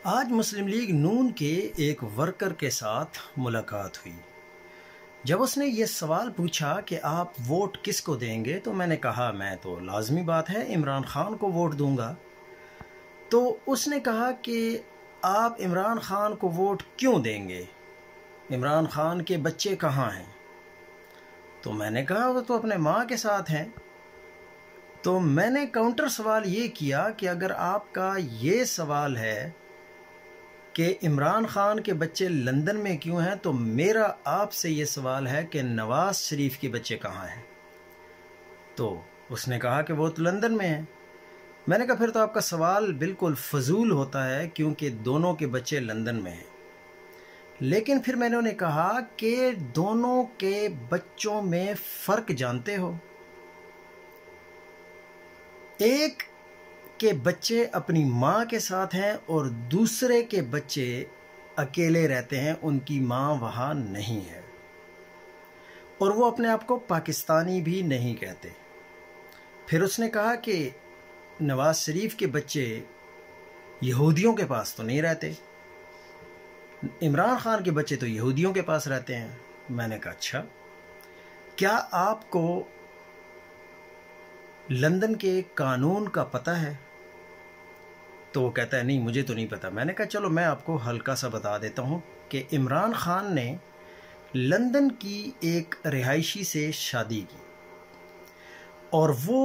آج مسلم لیگ نون کے ایک ورکر کے ساتھ ملاقات ہوئی۔ جب اس نے یہ سوال پوچھا کہ آپ ووٹ کس کو دیں گے تو میں نے کہا میں تو لازمی بات ہے عمران خان کو ووٹ دوں گا۔ تو اس نے کہا کہ آپ عمران خان کو ووٹ کیوں دیں گے؟ عمران خان کے بچے کہاں ہیں؟ تو میں نے کہا وہ تو اپنے ماں کے ساتھ ہیں۔ تو میں نے کاؤنٹر سوال یہ کیا کہ اگر آپ کا یہ سوال ہے کہ عمران خان کے بچے لندن میں کیوں ہیں تو میرا آپ سے یہ سوال ہے کہ نواز شریف کے بچے کہاں ہیں؟ تو اس نے کہا کہ وہ تو لندن میں ہیں۔ میں نے کہا پھر تو آپ کا سوال بالکل فضول ہوتا ہے کیونکہ دونوں کے بچے لندن میں ہیں۔ لیکن پھر میں نے انہیں کہا کہ دونوں کے بچوں میں فرق جانتے ہو؟ ایک کے بچے اپنی ماں کے ساتھ ہیں اور دوسرے کے بچے اکیلے رہتے ہیں، ان کی ماں وہاں نہیں ہے، اور وہ اپنے آپ کو پاکستانی بھی نہیں کہتے۔ پھر اس نے کہا کہ نواز شریف کے بچے یہودیوں کے پاس تو نہیں رہتے، عمران خان کے بچے تو یہودیوں کے پاس رہتے ہیں۔ میں نے کہا اچھا، کیا آپ کو لندن کے قانون کا پتہ ہے؟ تو وہ کہتا ہے نہیں مجھے تو نہیں پتا۔ میں نے کہا چلو میں آپ کو ہلکا سا بتا دیتا ہوں کہ عمران خان نے لندن کی ایک رہائشی سے شادی کی اور وہ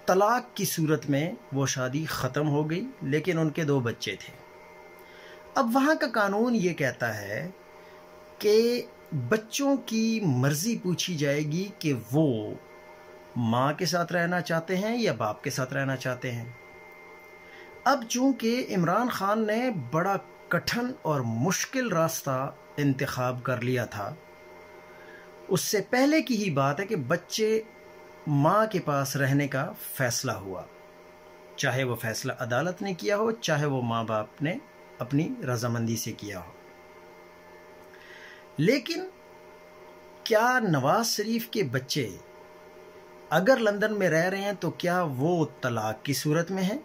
طلاق کی صورت میں وہ شادی ختم ہو گئی، لیکن ان کے 2 بچے تھے۔ اب وہاں کا قانون یہ کہتا ہے کہ بچوں کی مرضی پوچھی جائے گی کہ وہ ماں کے ساتھ رہنا چاہتے ہیں یا باپ کے ساتھ رہنا چاہتے ہیں۔ اب چونکہ عمران خان نے بڑا کٹھن اور مشکل راستہ انتخاب کر لیا تھا، اس سے پہلے کی ہی بات ہے کہ بچے ماں کے پاس رہنے کا فیصلہ ہوا، چاہے وہ فیصلہ عدالت نے کیا ہو، چاہے وہ ماں باپ نے اپنی رضامندی سے کیا ہو۔ لیکن کیا نواز شریف کے بچے اگر لندن میں رہ رہے ہیں تو کیا وہ طلاق کی صورت میں ہیں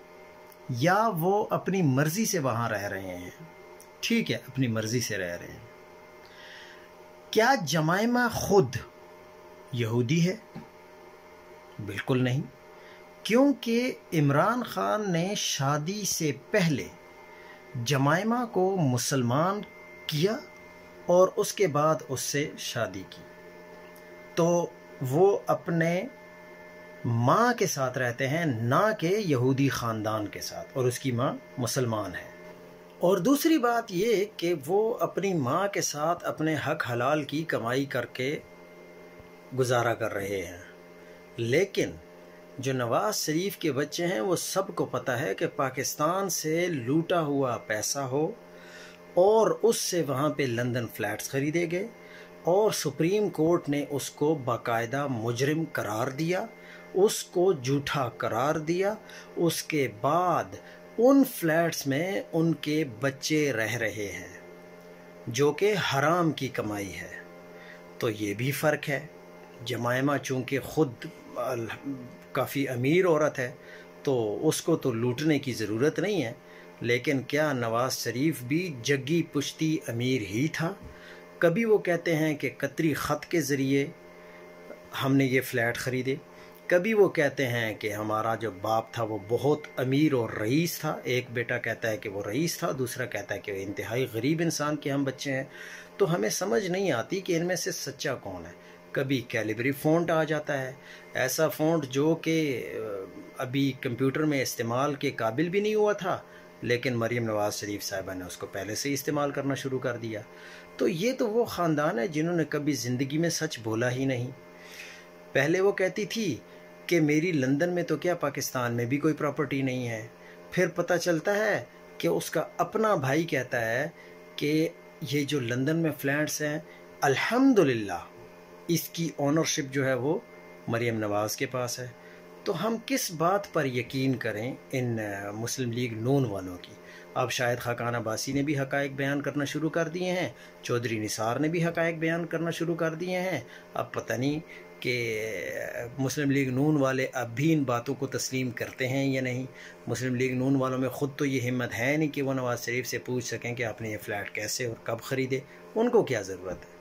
یا وہ اپنی مرضی سے وہاں رہ رہے ہیں؟ ٹھیک ہے، اپنی مرضی سے رہ رہے ہیں۔ کیا جمائمہ خود یہودی ہے؟ بالکل نہیں، کیونکہ عمران خان نے شادی سے پہلے جمائمہ کو مسلمان کیا اور اس کے بعد اس سے شادی کی، تو وہ اپنے ماں کے ساتھ رہتے ہیں نہ کہ یہودی خاندان کے ساتھ، اور اس کی ماں مسلمان ہے۔ اور دوسری بات یہ کہ وہ اپنی ماں کے ساتھ اپنے حق حلال کی کمائی کر کے گزارا کر رہے ہیں۔ لیکن جو نواز شریف کے بچے ہیں وہ سب کو پتہ ہے کہ پاکستان سے لوٹا ہوا پیسہ ہو اور اس سے وہاں پہ لندن فلیٹس خریدے گئے اور سپریم کورٹ نے اس کو باقاعدہ مجرم قرار دیا، اس کو جھوٹا قرار دیا، اس کے بعد ان فلیٹس میں ان کے بچے رہ رہے ہیں جو کہ حرام کی کمائی ہے۔ تو یہ بھی فرق ہے۔ جمائمہ چونکہ خود کافی امیر عورت ہے تو اس کو تو لوٹنے کی ضرورت نہیں ہے، لیکن کیا نواز شریف بھی جگی پشتی امیر ہی تھا؟ کبھی وہ کہتے ہیں کہ قطری خط کے ذریعے ہم نے یہ فلیٹ خریدے، کبھی وہ کہتے ہیں کہ ہمارا جو باپ تھا وہ بہت امیر اور رئیس تھا، ایک بیٹا کہتا ہے کہ وہ رئیس تھا، دوسرا کہتا ہے کہ وہ انتہائی غریب انسان کے ہم بچے ہیں۔ تو ہمیں سمجھ نہیں آتی کہ ان میں سے سچا کون ہے۔ کبھی کیلیبری فونٹ آ جاتا ہے، ایسا فونٹ جو کہ ابھی کمپیوٹر میں استعمال کے قابل بھی نہیں ہوا تھا، لیکن مریم نواز شریف صاحبہ نے اس کو پہلے سے استعمال کرنا شروع کر دیا۔ تو یہ تو وہ خاندان ہے جنہوں نے کبھی زندگی میں سچ بولا ہی نہیں۔ پہلے وہ کہتی تھی کہ میری لندن میں تو کیا پاکستان میں بھی کوئی پراپرٹی نہیں ہے، پھر پتہ چلتا ہے کہ اس کا اپنا بھائی کہتا ہے کہ یہ جو لندن میں فلیٹس ہیں الحمدللہ اس کی اونرشپ جو ہے وہ مریم نواز کے پاس ہے۔ تو ہم کس بات پر یقین کریں ان مسلم لیگ نون والوں کی؟ اب شاید خاقان عباسی نے بھی حقائق بیان کرنا شروع کر دیے ہیں، چودھری نثار نے بھی حقائق بیان کرنا شروع کر دیے ہیں، اب پتہ نہیں کہ مسلم لیگ نون والے اب بھی ان باتوں کو تسلیم کرتے ہیں یا نہیں. مسلم لیگ نون والوں میں خود تو یہ ہمت ہے نہیں کہ وہ نواز شریف سے پوچھ سکیں کہ آپ نے یہ فلیٹ کیسے اور کب خریدے. ان کو کیا ضرورت ہے؟